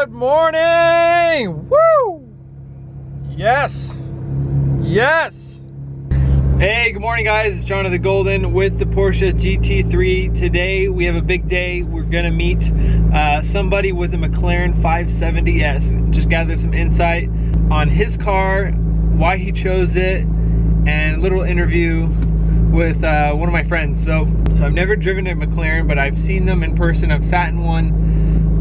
Good morning! Woo! Yes! Yes! Hey, good morning guys, it's John of the Golden with the Porsche GT3. Today we have a big day. We're gonna meet somebody with a McLaren 570S. Just gather some insight on his car, why he chose it, and a little interview with one of my friends. So I've never driven a McLaren, but I've seen them in person. I've sat in one,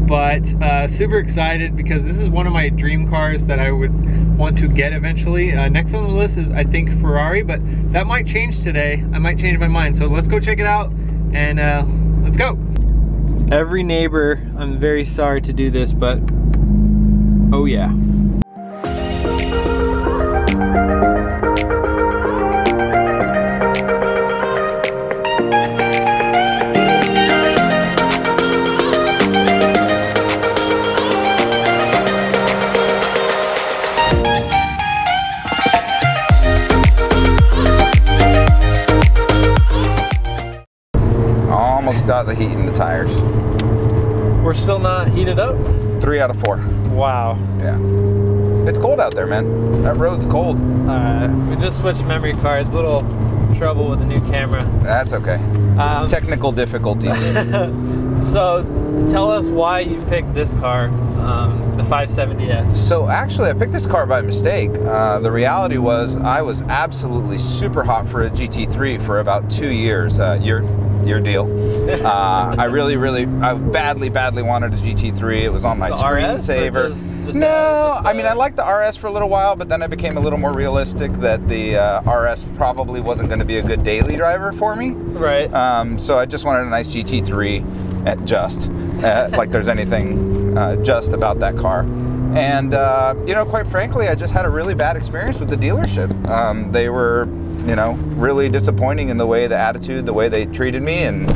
but super excited because this is one of my dream cars that I would want to get eventually. Next on the list is, I think, Ferrari, but that might change today. I might change my mind. So let's go check it out and let's go. Every neighbor, I'm very sorry to do this, but oh yeah. Almost got the heat in the tires. We're still not heated up? 3 out of 4. Wow. Yeah. It's cold out there, man. That road's cold. We just switched memory cards. Little trouble with the new camera. That's okay. Technical difficulties. So tell us why you picked this car, the 570S. So actually, I picked this car by mistake. The reality was I was absolutely super hot for a GT3 for about 2 years. Your deal. I badly wanted a GT3. It was on my screensaver. No, I mean, I liked the RS for a little while, but then I became a little more realistic that the RS probably wasn't going to be a good daily driver for me. Right. So I just wanted a nice GT3 like there's anything just about that car. And, you know, quite frankly, I just had a really bad experience with the dealership. They were, you know, really disappointing in the way, the attitude, the way they treated me. And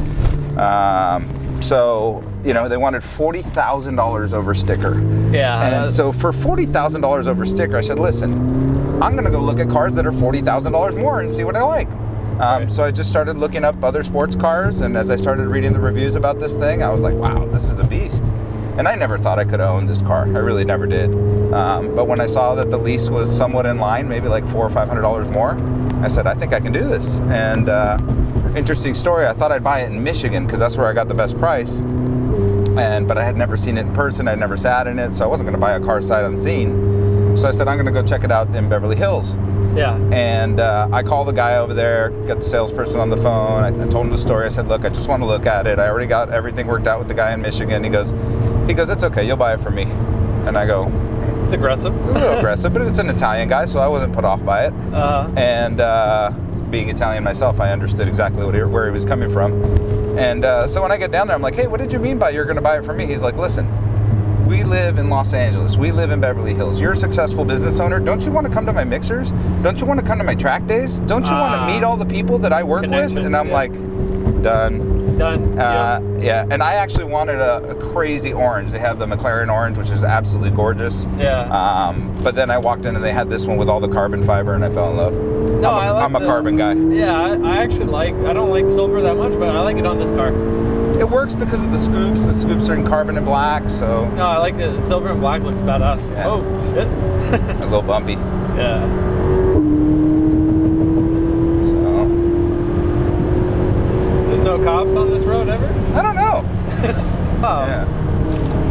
so, you know, they wanted $40,000 over sticker. Yeah. And so for $40,000 over sticker, I said, listen, I'm going to go look at cars that are $40,000 more and see what I like. So I just started looking up other sports cars. And as I started reading the reviews about this thing, I was like, wow, this is a beast. And I never thought I could own this car. I really never did. But when I saw that the lease was somewhat in line, maybe like $400 or $500 more, I said, I think I can do this. And interesting story, I thought I'd buy it in Michigan because that's where I got the best price. But I had never seen it in person. I'd never sat in it, so I wasn't going to buy a car sight unseen. So I said, I'm going to go check it out in Beverly Hills. Yeah. And I called the guy over there, got the salesperson on the phone. I told him the story. I said, look, I just want to look at it. I already got everything worked out with the guy in Michigan. He goes, it's okay, you'll buy it from me. And I go, it's aggressive. A little aggressive, but it's an Italian guy, so I wasn't put off by it. And being Italian myself, I understood exactly where he was coming from. And so when I get down there, I'm like, hey, what did you mean by you're going to buy it from me? He's like, listen, we live in Los Angeles. We live in Beverly Hills. You're a successful business owner. Don't you want to come to my mixers? Don't you want to come to my track days? Don't you want to meet all the people that I work with? And I'm like, done. Yeah, and I actually wanted a crazy orange. They have the Mclaren orange, which is absolutely gorgeous. Yeah. But then I walked in and they had this one with all the carbon fiber, and I fell in love. No, I'm a carbon guy. Yeah, I actually I don't like silver that much, but I like it on this car. It works because of the scoops. The scoops are in carbon and black, so. No, I like the silver and black looks badass. Yeah. Oh, shit. A little bumpy. Yeah. No cops on this road ever? I don't know. Oh. Yeah.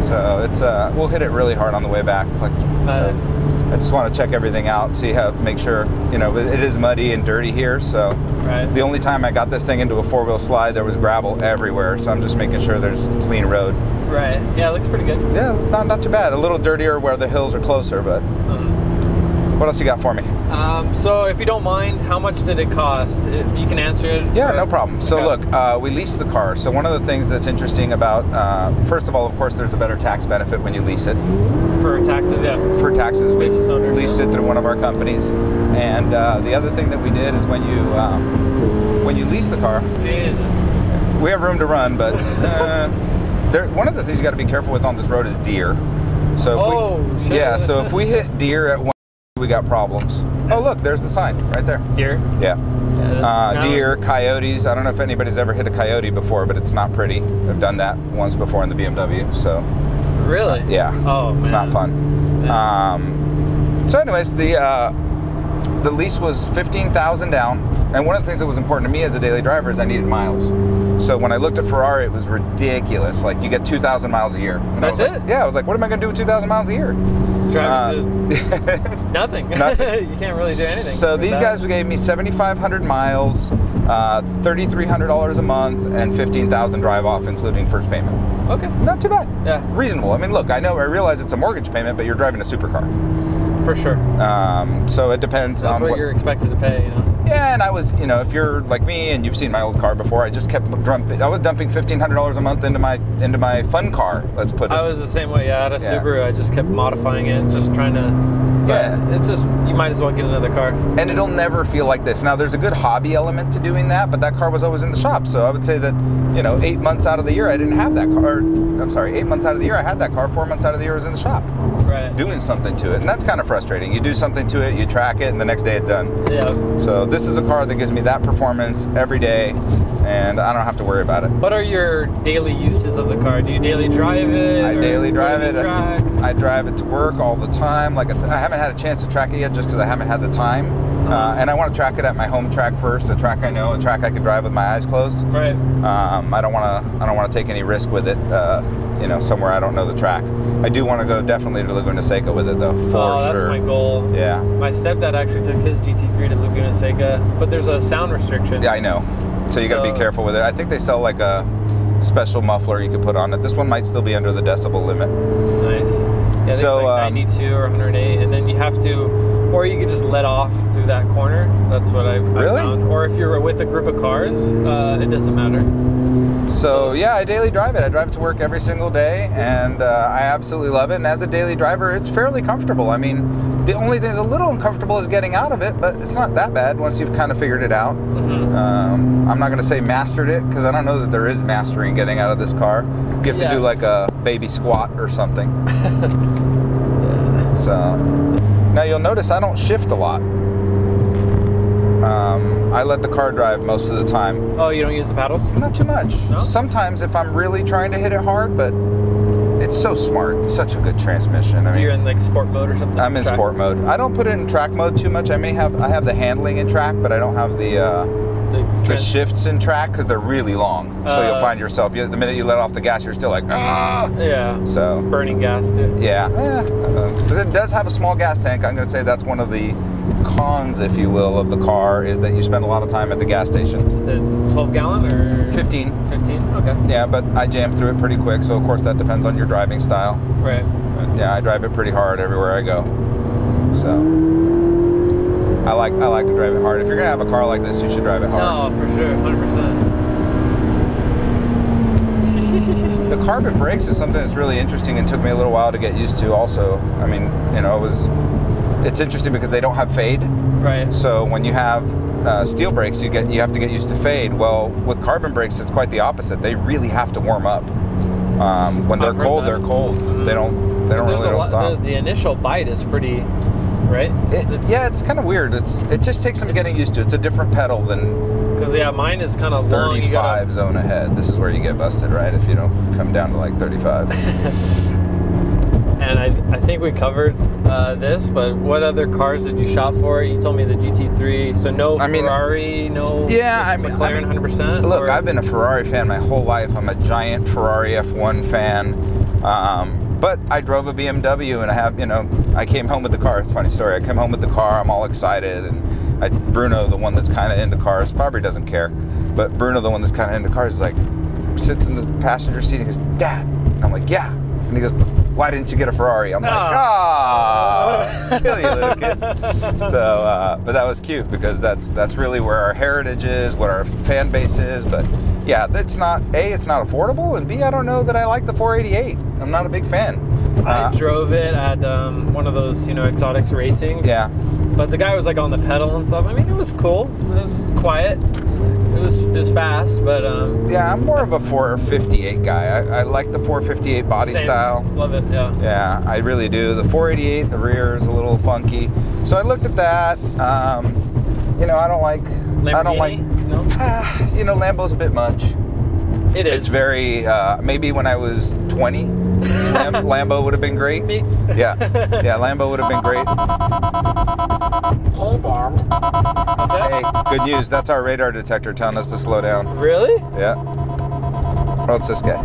So it's we'll hit it really hard on the way back. Like, nice. So I just want to check everything out, make sure, you know, it is muddy and dirty here. So the only time I got this thing into a 4-wheel slide, there was gravel everywhere. So I'm just making sure there's a clean road. Right. Yeah, it looks pretty good. Yeah, not too bad. A little dirtier where the hills are closer, but. What else you got for me? So if you don't mind, how much did it cost? You can answer it. Yeah, no problem. So look, we leased the car. So one of the things that's interesting about, first of all, of course, there's a better tax benefit when you lease it. For taxes, yeah. For taxes, we leased it through one of our companies. And the other thing that we did is when you lease the car, Jesus, we have room to run, but one of the things you got to be careful with on this road is deer. So so if we hit deer at one, we got problems. Oh, look, there's the sign right there. Deer? Yeah. Deer, coyotes. I don't know if anybody's ever hit a coyote before, but it's not pretty. I've done that once before in the BMW, so. Really? Yeah. Oh, man. It's not fun. Yeah. So anyways, the lease was $15,000 down, and one of the things that was important to me as a daily driver is I needed miles. So when I looked at Ferrari, it was ridiculous. Like, you get 2,000 miles a year. And That's it? it? Yeah, I was like, what am I going to do with 2,000 miles a year? Driving to nothing. Nothing. You can't really do anything. So these guys gave me 7,500 miles, $3,300 a month, and 15,000 drive off, including first payment. Okay. Not too bad. Yeah. Reasonable. I mean, look, I realize it's a mortgage payment, but you're driving a supercar. For sure. So it depends on what you're expected to pay, you know? Yeah, and I was, you know, if you're like me and you've seen my old car before, I just kept dumping. I was dumping $1,500 a month into my fun car. Let's put it. I was the same way. Yeah, I had a Subaru. I just kept modifying it, just trying to. Yeah. It's just, you might as well get another car. And it'll never feel like this. Now, there's a good hobby element to doing that, but that car was always in the shop. So I would say that, you know, 8 months out of the year I didn't have that car. I'm sorry, 8 months out of the year I had that car. 4 months out of the year it was in the shop. Right. Doing something to it. And that's kind of frustrating. You do something to it, you track it, and the next day it's done. Yeah. So this is a car that gives me that performance every day, and I don't have to worry about it. What are your daily uses of the car? Do you daily drive it? I daily drive it. Track? I drive it to work all the time. Like I haven't had a chance to track it yet just because I haven't had the time. And I want to track it at my home track first, a track I know, a track I could drive with my eyes closed. Right. I don't want to take any risk with it. You know, somewhere I don't know the track. I do want to go definitely to Laguna Seca with it though, for sure. That's my goal. Yeah. My stepdad actually took his GT3 to Laguna Seca, but there's a sound restriction. Yeah, I know. So you got to be careful with it. I think they sell like a special muffler you could put on it. This one might still be under the decibel limit. Nice. Yeah, so like 92 or 108, and then you have to, or you could just let off through that corner. That's what I've found. Or if you're with a group of cars, it doesn't matter. So yeah, I daily drive it. I drive it to work every single day, and I absolutely love it. And as a daily driver, it's fairly comfortable. I mean, the only thing that's a little uncomfortable is getting out of it, but it's not that bad once you've kind of figured it out. I'm not going to say mastered it, because I don't know that there is mastering getting out of this car. You have to do like a baby squat or something. So now you'll notice I don't shift a lot. I let the car drive most of the time. Oh, you don't use the paddles? Not too much. No? Sometimes if I'm really trying to hit it hard, but it's so smart. It's such a good transmission. I mean, you're in like sport mode or something? I'm in sport mode. I don't put it in track mode too much. I have the handling in track, but I don't have the shifts in track because they're really long. So you'll find yourself, the minute you let off the gas, you're still like, ah! Yeah. So burning gas too. Yeah. Because it does have a small gas tank. I'm going to say that's one of the cons, if you will, of the car, is that you spend a lot of time at the gas station. Is it 12 gallon or 15? 15. Okay. Yeah, but I jam through it pretty quick. So of course that depends on your driving style. Right. But yeah, I drive it pretty hard everywhere I go. So I like to drive it hard. If you're gonna have a car like this, you should drive it hard. No, for sure, 100%. The carbon brakes is something that's really interesting and took me a little while to get used to. Also, I mean, you know, it's interesting because they don't have fade. Right. So when you have steel brakes, you have to get used to fade. Well, with carbon brakes, it's quite the opposite. They really have to warm up. When they're cold, they're cold. Mm-hmm. They don't stop. The initial bite is pretty, right? Yeah, it's kind of weird. It just takes some getting used to. It's a different pedal than. Because yeah, mine is kind of long. 35 zone ahead. This is where you get busted, right? If you don't come down to like 35. And I think we covered this, but what other cars did you shop for? You told me the GT3, so no Ferrari, no McLaren 100%? Look, I've been a Ferrari fan my whole life. I'm a giant Ferrari F1 fan. But I drove a BMW and I came home with the car. It's a funny story. I came home with the car, I'm all excited, and Bruno, the one that's kind of into cars, Fabry doesn't care, but Bruno, the one that's kind of into cars, is like, sits in the passenger seat and he goes, "Dad." And I'm like, "Yeah." And he goes, "Why didn't you get a Ferrari?" I'm like, kill you, little kid. So, but that was cute because that's really where our heritage is, what our fan base is. But yeah, it's not affordable, and B, I don't know that I like the 488. I'm not a big fan. I drove it at one of those, exotics racings. Yeah. But the guy was like on the pedal and stuff. I mean, it was cool. It was quiet. It was fast, but yeah, I'm more of a 458 guy. I like the 458 body style. Love it, yeah. Yeah, I really do. The 488, the rear is a little funky. So I looked at that. I don't like. Lamborghini? I don't like. Lambo's a bit much. It is. It's very. Maybe when I was 20, when Lambo would have been great. Me? Yeah, yeah, Lambo would have been great. Hey, good news. That's our radar detector telling us to slow down. Really? Yeah. Oh, it's this guy.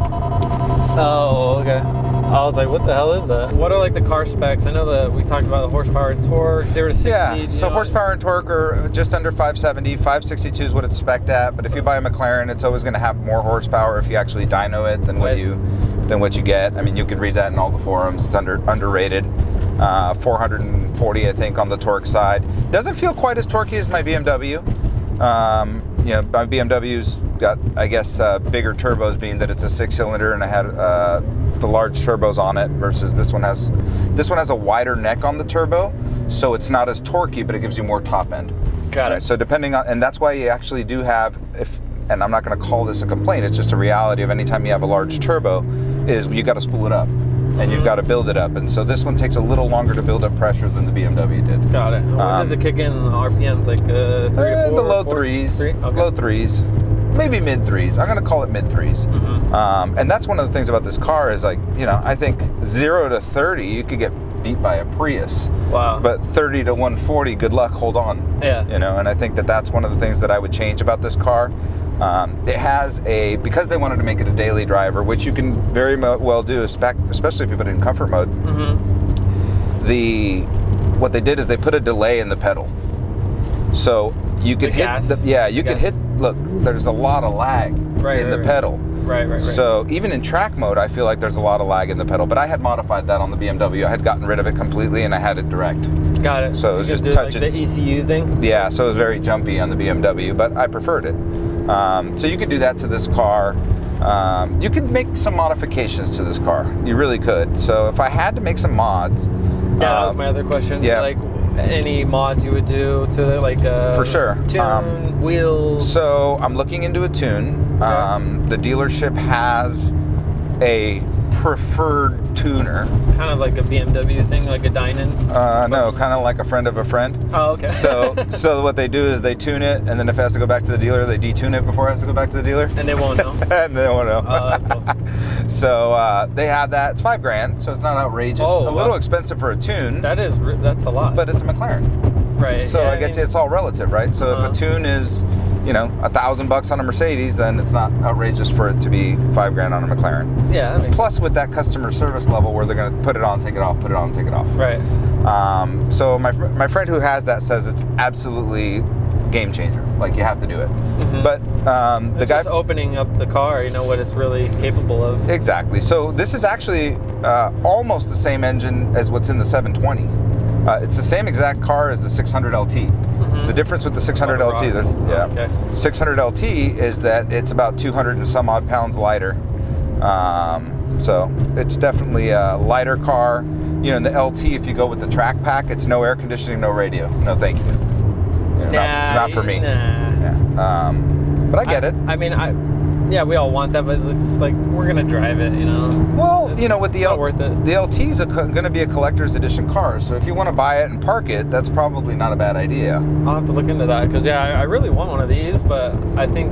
Oh, okay. I was like, what the hell is that? What are like the car specs? I know that we talked about the horsepower and torque, 0 to 60. Yeah, so horsepower and torque are just under 570. 562 is what it's spec'd at, but if you buy a McLaren, it's always going to have more horsepower if you actually dyno it than what you get. I mean, you could read that in all the forums. It's underrated. 440, I think, on the torque side. Doesn't feel quite as torquey as my BMW. You know, my BMW's got, I guess, bigger turbos, being that it's a 6-cylinder, and I had the large turbos on it, versus this one has a wider neck on the turbo, so it's not as torquey, but it gives you more top end. Got it. So depending on, and that's why you actually do have, and I'm not going to call this a complaint, it's just a reality of anytime you have a large turbo, is you got to spool it up. And you've got to build it up, and so this one takes a little longer to build up pressure than the BMW did. Got it. When does it kick in RPMs? Like 3 to 4? The low 3s. Okay. Low 3s. Maybe mid 3s. I'm going to call it mid 3s. And that's one of the things about this car is, like, you know, I think 0 to 30 you could get beat by a Prius. Wow. But 30 to 140, good luck, hold on. Yeah. You know, and I think that that's one of the things that I would change about this car. It has because they wanted to make it a daily driver, which you can very well do, especially if you put it in comfort mode. What they did is they put a delay in the pedal, so you could hit could hit. Look, there's a lot of lag in the pedal. Right. So even in track mode, I feel like there's a lot of lag in the pedal. But I had modified that on the BMW. I had gotten rid of it completely, and I had it direct. Got it. So it was just touching like the ECU thing. Yeah, so it was very jumpy on the BMW, but I preferred it. So you could do that to this car. You could make some modifications to this car. You really could. So if I had to make some mods, that was my other question. Yeah. Like any mods you would do to it, like for sure. Tune, wheels. So I'm looking into a tune. The dealership has a preferred tuner. Kind of like a BMW thing, like a Dynan? No, kind of like a friend of a friend. Oh, okay. So what they do is they tune it, and then if it has to go back to the dealer, they detune it before it has to go back to the dealer. And they won't know. And they won't know. Oh, that's cool. So they have that. It's $5,000, so it's not outrageous. Oh, a little expensive for a tune. That's a lot. But it's a McLaren. Right. So I guess it's all relative, right? So if a tune is, you know, $1,000 on a Mercedes, then it's not outrageous for it to be $5,000 on a McLaren. Yeah. That makes Plus, with that customer service level where they're going to put it on, take it off, put it on, take it off. Right. So my friend who has that says it's absolutely game changer. Like, you have to do it. But the guy just opening up the car, you know what it's really capable of. Exactly. So this is actually almost the same engine as what's in the 720. It's the same exact car as the 600 LT. The difference with the 600 LT, 600 LT is that it's about 200 and some odd pounds lighter. So it's definitely a lighter car. You know, in the LT, if you go with the track pack, it's no air conditioning, no radio. No, thank you. You know, it's not for me. Yeah. But I get it. I mean, yeah, we all want that, but it's like, we're gonna drive it, you know. Well, you know, with the not worth it. The LT's going to be a collector's edition car, so if you want to buy it and park it, that's probably not a bad idea. I'll have to look into that, because I really want one of these, but I think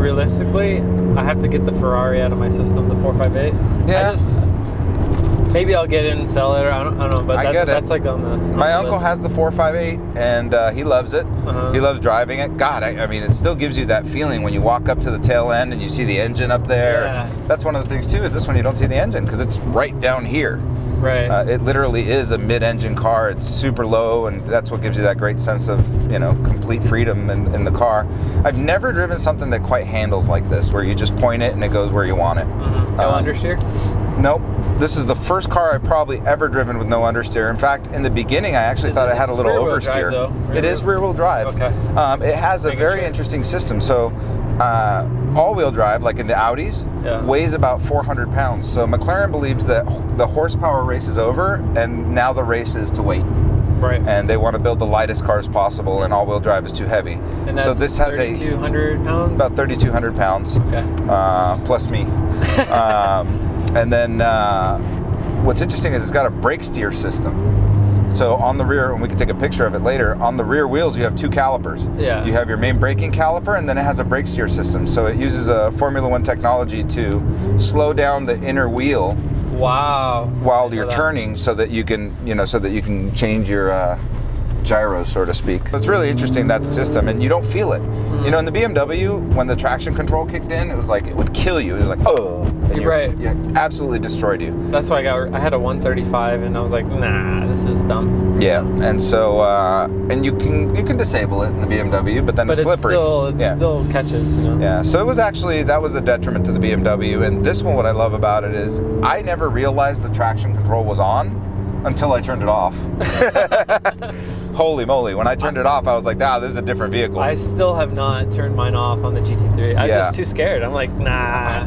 realistically, I have to get the Ferrari out of my system, the 458. Yeah. Maybe I'll get it and sell it, or I don't know, but that's like on the My uncle has the 458, and he loves it. He loves driving it. God, I mean, it still gives you that feeling when you walk up to the tail end and you see the engine up there. Yeah. That's one of the things, too, is this one you don't see the engine, because it's right down here. Right. It literally is a mid-engine car. It's super low, and that's what gives you that great sense of, you know, complete freedom in the car. I've never driven something that quite handles like this, where you just point it and it goes where you want it. No understeer? Nope. This is the first car I've probably ever driven with no understeer. In fact, in the beginning, I actually thought it had a little oversteer. It is rear-wheel drive. Okay. It has a very interesting system. So all-wheel drive, like in the Audis, weighs about 400 pounds. So McLaren believes that the horsepower race is over, and now the race is to weight. Right. And they want to build the lightest cars possible, and all-wheel drive is too heavy. And that's so this has 3,200 pounds? About 3,200 pounds. Okay. Plus me. And then what's interesting is it's got a brake steer system. So on the rear, and we can take a picture of it later, on the rear wheels you have two calipers. Yeah. You have your main braking caliper, and then it has a brake steer system. So it uses a Formula One technology to slow down the inner wheel Wow. while you're turning, so that you can, so that you can change your gyro, so to speak. It's really interesting, that system, and you don't feel it. In the BMW, when the traction control kicked in, it was like it would kill you. It was like, oh, and right. Yeah, absolutely destroyed you. That's why I had a 135, and I was like, nah, this is dumb. Yeah, and so and you can disable it in the BMW, but then it's slippery. It still catches. Yeah, so that was a detriment to the BMW. And this one, what I love about it is I never realized the traction control was on until I turned it off. Holy moly, when I turned it off, I was like, this is a different vehicle. I still have not turned mine off on the GT3. I'm just too scared. I'm like, nah.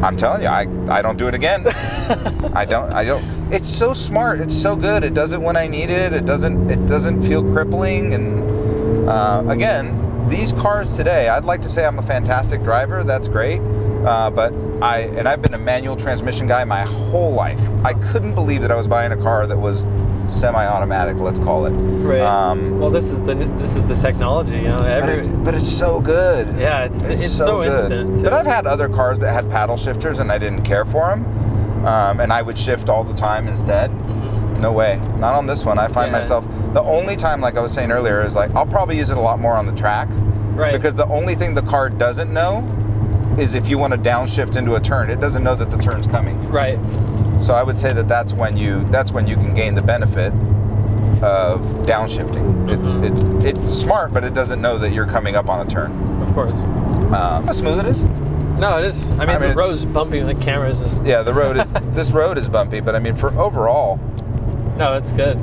I'm telling you, I don't do it again. I don't. It's so smart. It's so good. It does it when I need it. It doesn't feel crippling. And again, these cars today, I'd like to say I'm a fantastic driver. That's great. But I've been a manual transmission guy my whole life. I couldn't believe that I was buying a car that was semi-automatic, let's call it. Right. Well, this is the technology, but it's so good. Yeah, it's so good. instant. But I've had other cars that had paddle shifters, and I didn't care for them, and I would shift all the time instead. No way, not on this one. I find myself, the only time, like I was saying earlier, is like I'll probably use it a lot more on the track. Right. Because the only thing the car doesn't know is if you want to downshift into a turn, it doesn't know that the turn's coming. Right. So I would say that's when you can gain the benefit of downshifting. It's smart, but it doesn't know that you're coming up on a turn. Of course. How smooth it is? No, it is. I mean the road's bumpy, and the camera's just. Yeah, the road is. This road is bumpy, but I mean for overall. No, it's good.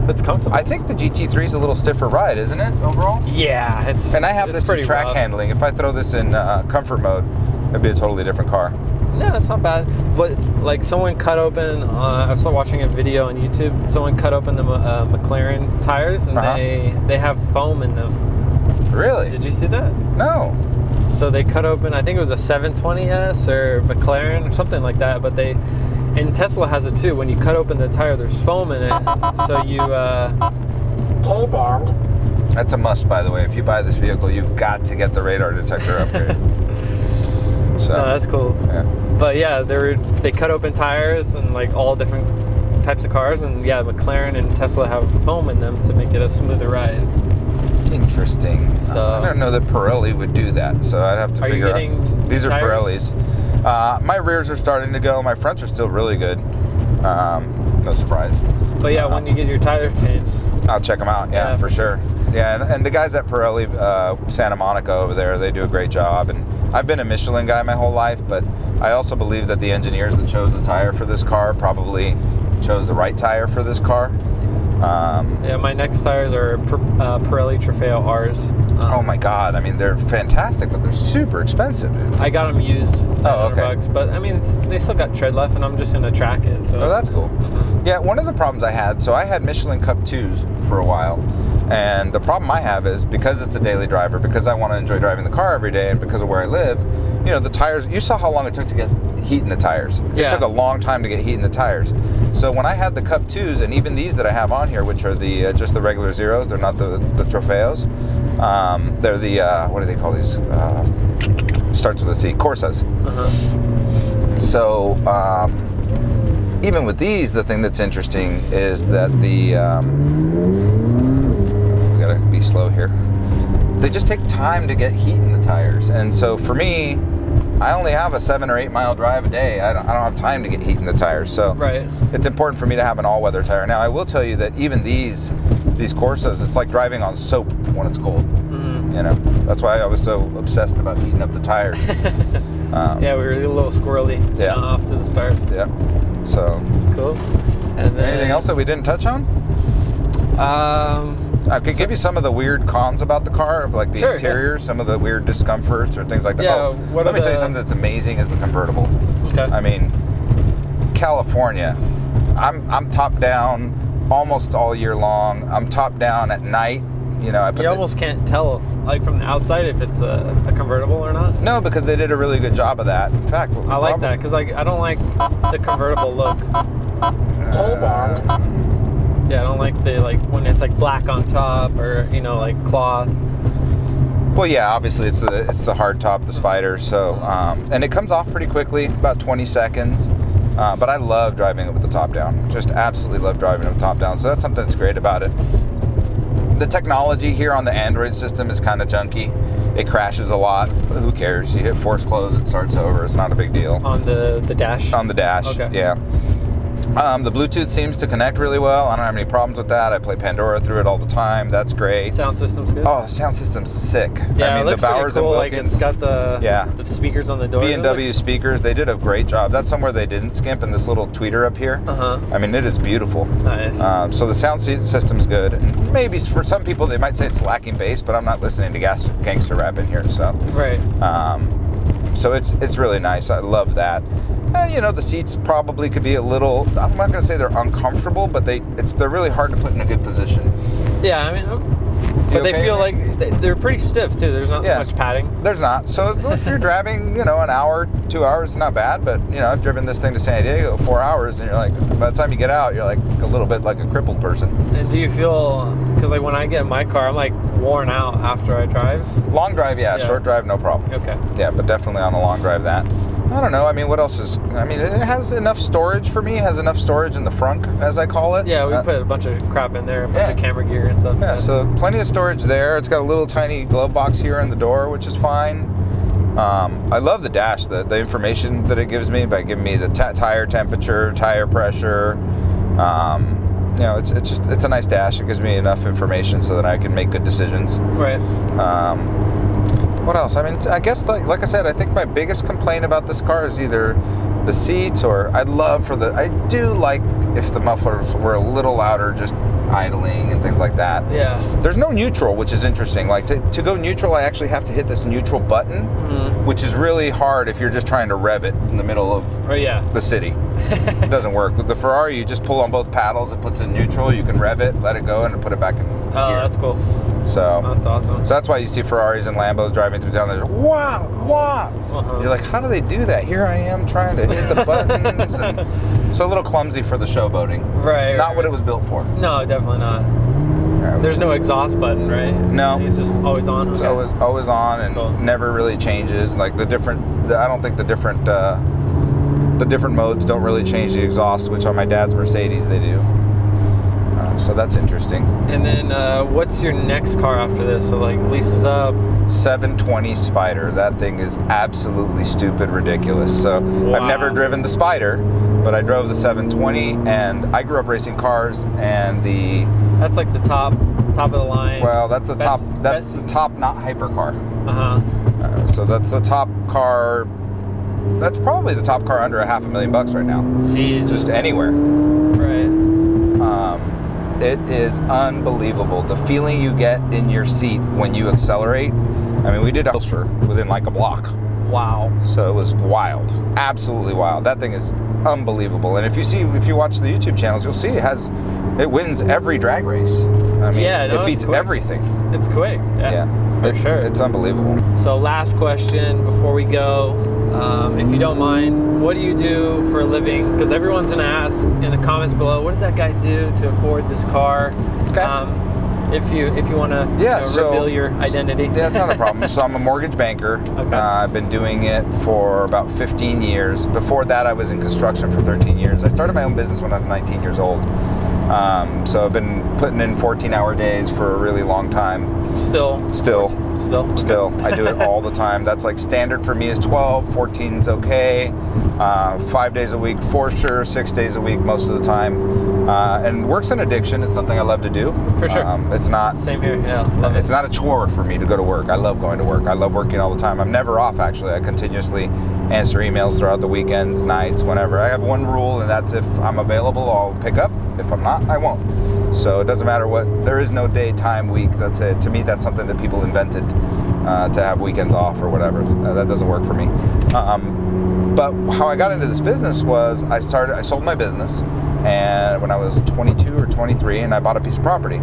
It's comfortable. I think the GT3 is a little stiffer ride, isn't it, overall? Yeah, it's. And I have this in track handling. If I throw this in comfort mode, it'd be a totally different car. No, it's not bad. But like someone cut open, I was watching a video on YouTube. Someone cut open the McLaren tires, and they have foam in them. Really? Did you see that? No. So they cut open, I think it was a 720S or McLaren or something like that. But and Tesla has it too. When you cut open the tire, there's foam in it. So you. That's a must, by the way. If you buy this vehicle, you've got to get the radar detector upgrade. So no, that's cool. Yeah. But yeah, they cut open tires and like all different types of cars, and yeah, McLaren and Tesla have foam in them to make it a smoother ride. Interesting. So I don't know that Pirelli would do that, so I'd have to figure out. These are Pirellis. My rears are starting to go. My fronts are still really good. No surprise. But yeah, when you get your tires changed, I'll check them out. Yeah, for sure. Yeah, and the guys at Pirelli, Santa Monica over there, they do a great job. And I've been a Michelin guy my whole life, but I also believe that the engineers that chose the tire for this car probably chose the right tire for this car. Yeah, my next tires are Pirelli Trofeo R's. Oh my God! I mean, they're fantastic, but they're super expensive, dude. I got them used. Oh, okay. $100, but I mean, they still got tread left, and I'm just gonna track it. So. Oh, that's cool. Yeah, one of the problems I had, so I had Michelin Cup 2s for a while, and the problem I have is because it's a daily driver, because I want to enjoy driving the car every day, and because of where I live, the tires. You saw how long it took to get heat in the tires. It took a long time to get heat in the tires. So when I had the Cup 2s, and even these that I have on here, which are the just the regular Zeros, they're not the Trofeos. They're the what do they call these? Starts with a C. Corsas. So even with these, the thing that's interesting is that we gotta be slow here. They just take time to get heat in the tires, and so for me, I only have a 7 or 8 mile drive a day. I don't have time to get heat in the tires, so it's important for me to have an all-weather tire. Now, I will tell you that even these Corsas, it's like driving on soap when it's cold. That's why I was so obsessed about heating up the tires. Yeah, we were a little squirrely off to the start. Yeah. So cool. And then, anything else that we didn't touch on? I could give you some of the weird cons about the car, of like the interior, some of the weird discomforts or things like that. Yeah, let me tell you something that's amazing is the convertible. Okay. I mean, California, I'm top down almost all year long. I'm top down at night. You almost can't tell, like from the outside, if it's a convertible or not. No, because they did a really good job of that. In fact, I like that because I don't like the convertible look. Yeah, I don't like when it's like black on top or like cloth. Well, yeah, obviously it's the hard top, the Spider. So and it comes off pretty quickly, about 20 seconds. But I love driving it with the top down. Just absolutely love driving it with the top down. So that's something that's great about it. The technology here on the Android system is kind of junky. It crashes a lot, but who cares? You hit force close, it starts over. It's not a big deal. On the dash? On the dash, okay. Yeah. The Bluetooth seems to connect really well. I don't have any problems with that. I play Pandora through it all the time. That's great. Sound system's good? Oh, the sound system's sick. Yeah, I mean, it looks the Bowers pretty cool. and Like Wilkins, it's got the speakers on the door. B&W speakers, they did a great job. That's somewhere they didn't skimp in this little tweeter up here. I mean, it is beautiful. Nice. So the sound system's good. And maybe for some people, they might say it's lacking bass, but I'm not listening to gangster rap in here, so. Right. So it's really nice. I love that. You know, the seats probably could be a little, I'm not going to say they're uncomfortable, but they're really hard to put in a good position. Yeah, I mean, but they feel like they're pretty stiff too. There's not much padding. There's not. So if you're driving, you know, an hour, 2 hours, not bad. But, you know, I've driven this thing to San Diego 4 hours, and you're like, by the time you get out, you're like a little bit like a crippled person. And do you feel, because like when I get in my car, I'm like worn out after I drive? Long drive, yeah. Short drive, no problem. Okay. Yeah, but definitely on a long drive that. I don't know. I mean, what else is... I mean, it has enough storage for me. It has enough storage in the front, as I call it. Yeah, we put a bunch of crap in there, a bunch of camera gear and stuff. Yeah, so plenty of storage there. It's got a little tiny glove box here in the door, which is fine. I love the dash, the information that it gives me by giving me the tire temperature, tire pressure. You know, it's a nice dash. It gives me enough information so that I can make good decisions. Right. What else? I mean, I guess like I said, I think my biggest complaint about this car is either the seats, or I do like if the mufflers were a little louder, just idling and things like that. Yeah. There's no neutral, which is interesting. Like to go neutral, I actually have to hit this neutral button, which is really hard if you're just trying to rev it in the middle of the city. It doesn't work. With the Ferrari, you just pull on both paddles, it puts in neutral, you can rev it, let it go, and put it back in gear. That's cool. So that's awesome. So that's why you see Ferraris and Lambos driving through town. There's wow, wow. You're like, how do they do that? Here I am trying to hit the buttons, and so a little clumsy for the showboating. Right. Not what it was built for. No, definitely not. There's no exhaust button, right? No. It's just always on. It's always on, and never really changes. Like I don't think the different modes don't really change the exhaust, which on my dad's Mercedes they do. So that's interesting. And then what's your next car after this? So like leases up? 720 Spider. That thing is absolutely stupid ridiculous. So I've never driven the Spider, but I drove the 720, and I grew up racing cars, and that's like the top of the line. Well, that's the top. That's the top, not hypercar. So that's the top car. That's probably the top car under $500,000 right now. Jeez. Just anywhere. Right. It is unbelievable. The feeling you get in your seat when you accelerate. I mean, we did a Porsche within like a block. Wow. So it was wild. Absolutely wild. That thing is unbelievable. And if you watch the YouTube channels, you'll see it wins every drag race. I mean, it beats everything. It's quick. Yeah. For sure. It's unbelievable. So last question before we go. If you don't mind, what do you do for a living? Because everyone's going to ask in the comments below, what does that guy do to afford this car? Okay. If you want to reveal your identity. Yeah, that's not a problem. So I'm a mortgage banker. Okay. I've been doing it for about 15 years. Before that, I was in construction for 13 years. I started my own business when I was 19 years old. So I've been putting in 14-hour days for a really long time. Still. I do it all the time. That's like standard for me is 12, 14's okay. 5 days a week for sure, 6 days a week most of the time. And work's an addiction. It's something I love to do. For sure. It's not. Same here, yeah. It's not a chore for me to go to work. I love going to work. I love working all the time. I'm never off, actually. I continuously answer emails throughout the weekends, nights, whenever. I have one rule, and that's if I'm available, I'll pick up. If I'm not, I won't. So it doesn't matter what. There is no day, time, week. That's it. To me, that's something that people invented to have weekends off or whatever. That doesn't work for me. But how I got into this business was I sold my business, and when I was 22 or 23, and I bought a piece of property.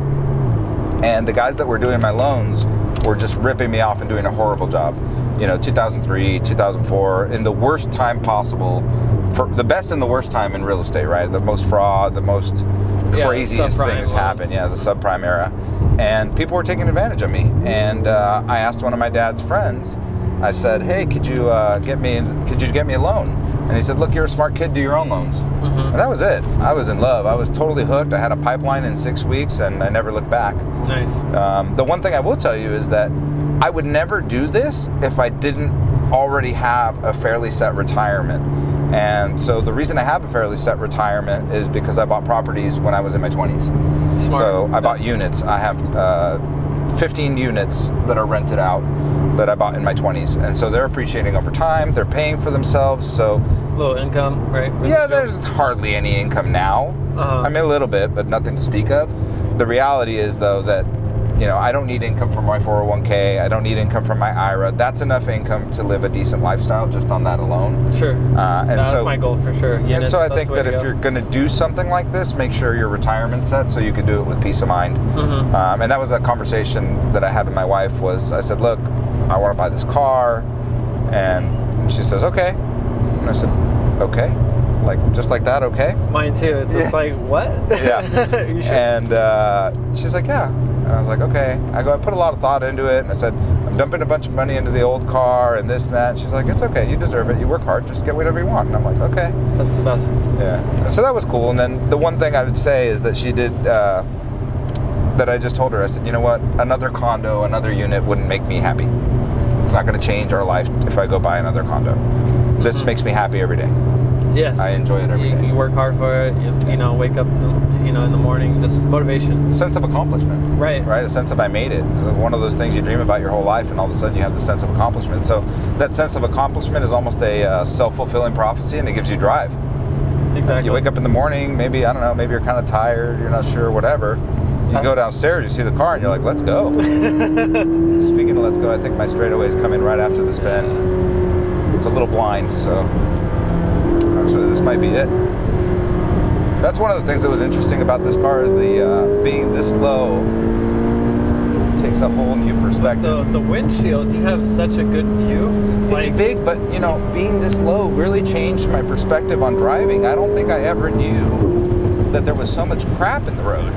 And the guys that were doing my loans were just ripping me off and doing a horrible job. You know, 2003, 2004, in the worst time possible, for the best and the worst time in real estate, right? The most fraud, the most craziest things happen. Yeah, the subprime era. And people were taking advantage of me. And I asked one of my dad's friends, I said, hey, could you get me a loan? And he said, look, you're a smart kid, do your own loans. And that was it. I was in love. I was totally hooked. I had a pipeline in 6 weeks, and I never looked back. Nice. The one thing I will tell you is that I would never do this if I didn't already have a fairly set retirement. And so the reason I have a fairly set retirement is because I bought properties when I was in my 20s. Smart. So I bought units. I have 15 units that are rented out that I bought in my 20s. And so they're appreciating over time. They're paying for themselves. So little income, right? yeah, there's hardly any income now. I mean, a little bit, but nothing to speak of. The reality is, though, that you know, I don't need income from my 401k. I don't need income from my IRA. That's enough income to live a decent lifestyle just on that alone. Sure. And that's so, my goal for sure. And so I think that if you're going to do something like this, make sure your retirement's set so you can do it with peace of mind. And that was a conversation that I had with my wife. Was I said, look, I want to buy this car, and she says, okay. And I said, okay. Like, just like that, okay? Mine too. It's just like, what? Yeah. You sure? And she's like, yeah. And I was like, okay. I put a lot of thought into it, and I said, I'm dumping a bunch of money into the old car and this and that. And she's like, it's okay, you deserve it. You work hard, just get whatever you want. And I'm like, okay. That's the best. Yeah. And so that was cool. And then the one thing I would say is that she did, that I just told her, I said, you know what? Another condo, another unit wouldn't make me happy. It's not going to change our life if I go buy another condo. This makes me happy every day. Yes. I enjoy it every day. You work hard for it. You know, wake up to, you know, in the morning, just motivation. Sense of accomplishment. Right. Right? A sense of I made it. It's one of those things you dream about your whole life, and all of a sudden you have this sense of accomplishment. So that sense of accomplishment is almost a self-fulfilling prophecy, and it gives you drive. Exactly. You wake up in the morning, maybe, I don't know, maybe you're kind of tired, you're not sure, whatever. You go downstairs, you see the car, and you're like, let's go. Speaking of let's go, I think my straightaway is coming right after this bend. It's a little blind, so actually this might be it. That's one of the things that was interesting about this car is the being this low takes a whole new perspective. The windshield, you have such a good view. It's big, but you know, being this low really changed my perspective on driving. I don't think I ever knew that there was so much crap in the road.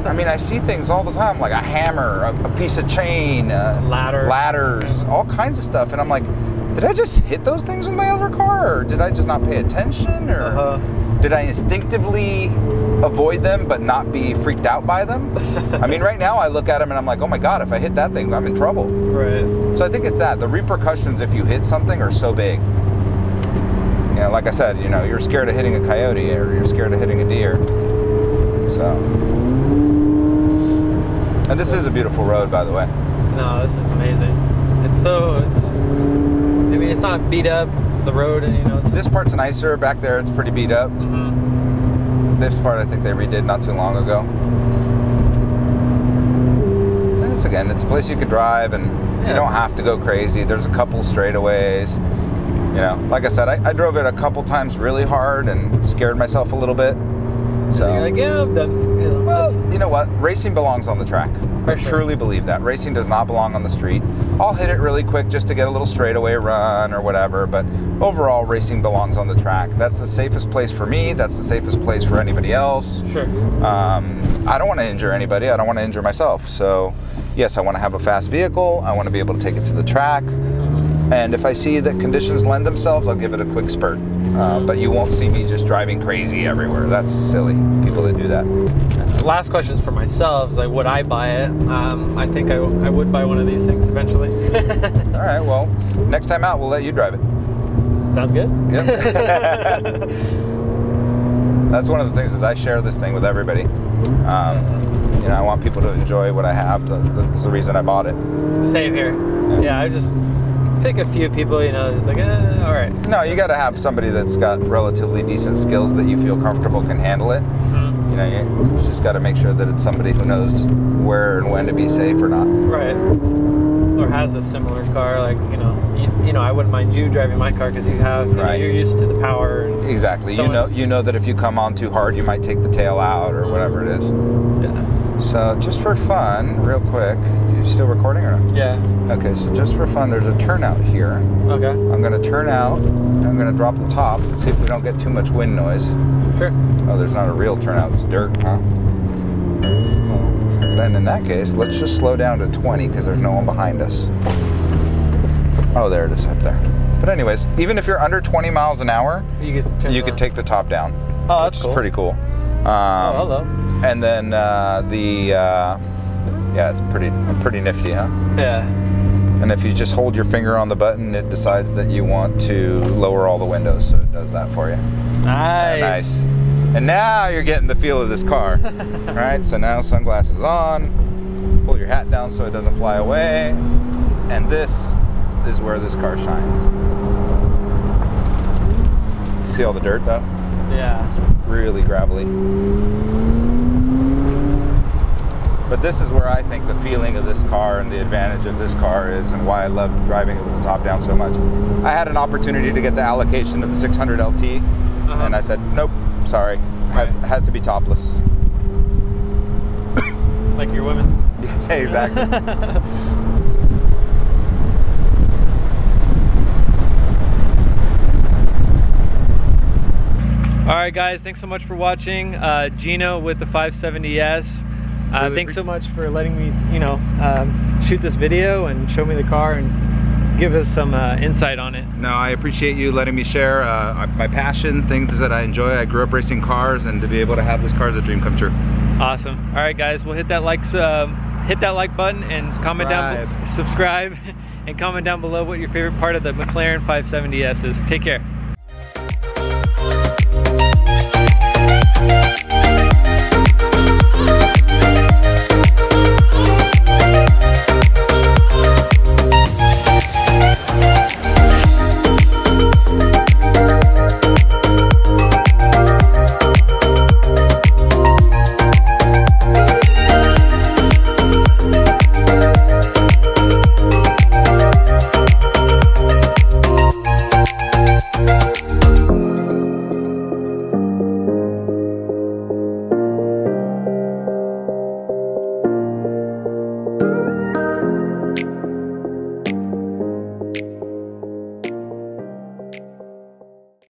I mean, I see things all the time, like a hammer, a piece of chain, ladders, all kinds of stuff, and I'm like, did I just hit those things with my other car, or did I just not pay attention, or did I instinctively avoid them but not be freaked out by them? I mean, right now I look at them and I'm like, oh my God, if I hit that thing, I'm in trouble. Right. So I think it's that. The repercussions if you hit something are so big. You know, like I said, you know, you're scared of hitting a coyote or you're scared of hitting a deer. So. And this is a beautiful road, by the way. No, this is amazing. I mean, it's not beat up, the road, and you know. This part's nicer. Back there, it's pretty beat up. This part, I think they redid not too long ago. And it's a place you could drive, and you don't have to go crazy. There's a couple straightaways. You know, like I said, I drove it a couple times really hard and scared myself a little bit. So you're like, yeah, I'm done. You know, well, you know what? Racing belongs on the track. I truly believe that. Racing does not belong on the street. I'll hit it really quick just to get a little straightaway run or whatever, but overall, racing belongs on the track. That's the safest place for me. That's the safest place for anybody else. Sure. I don't want to injure anybody. I don't want to injure myself. So, yes, I want to have a fast vehicle. I want to be able to take it to the track. And if I see that conditions lend themselves, I'll give it a quick spurt. But you won't see me just driving crazy everywhere. That's silly, people that do that. Last question is for myself. Is like, would I buy it? I think I would buy one of these things eventually. All right, well, next time out, we'll let you drive it. Sounds good. Yep. That's one of the things is I share this thing with everybody. You know, I want people to enjoy what I have. That's the reason I bought it. Same here. Yeah, I just pick a few people, you know, it's like, all right. No, you got to have somebody that's got relatively decent skills that you feel comfortable can handle it. You know, you just got to make sure that it's somebody who knows where and when to be safe or not. Right. Or has a similar car, like, you know, I wouldn't mind you driving my car because you have, you know, you're used to the power. And exactly. You know that if you come on too hard, you might take the tail out or whatever it is. Yeah. So just for fun, real quick, you still recording or not? Yeah. Okay, so just for fun, there's a turnout here. Okay. I'm going to turn out, and I'm going to drop the top and see if we don't get too much wind noise. Sure. Oh, there's not a real turnout, it's dirt, huh? Well, then in that case, let's just slow down to 20 because there's no one behind us. Oh, there it is up there. But anyways, even if you're under 20 miles an hour, you could take the top down. Oh, that's which cool. is pretty cool. Oh, hello. And then yeah, it's pretty nifty, huh? Yeah. And if you just hold your finger on the button, it decides that you want to lower all the windows, so it does that for you. Nice. Nice. And now you're getting the feel of this car. All right, so now sunglasses on, pull your hat down so it doesn't fly away, and this is where this car shines. See all the dirt though? Yeah. It's really gravelly. But this is where I think the feeling of this car and the advantage of this car is, and why I love driving it with the top down so much. I had an opportunity to get the allocation of the 600 LT, and I said, nope, sorry, has to be topless. Like your women? Yeah, exactly. All right, guys, thanks so much for watching. Gino with the 570S. Thanks so much for letting me, shoot this video and show me the car and give us some insight on it. No, I appreciate you letting me share my passion, things that I enjoy. I grew up racing cars, and to be able to have this car is a dream come true. Awesome. All right, guys, we'll hit that like button and comment down, subscribe, and comment down below what your favorite part of the McLaren 570S is. Take care.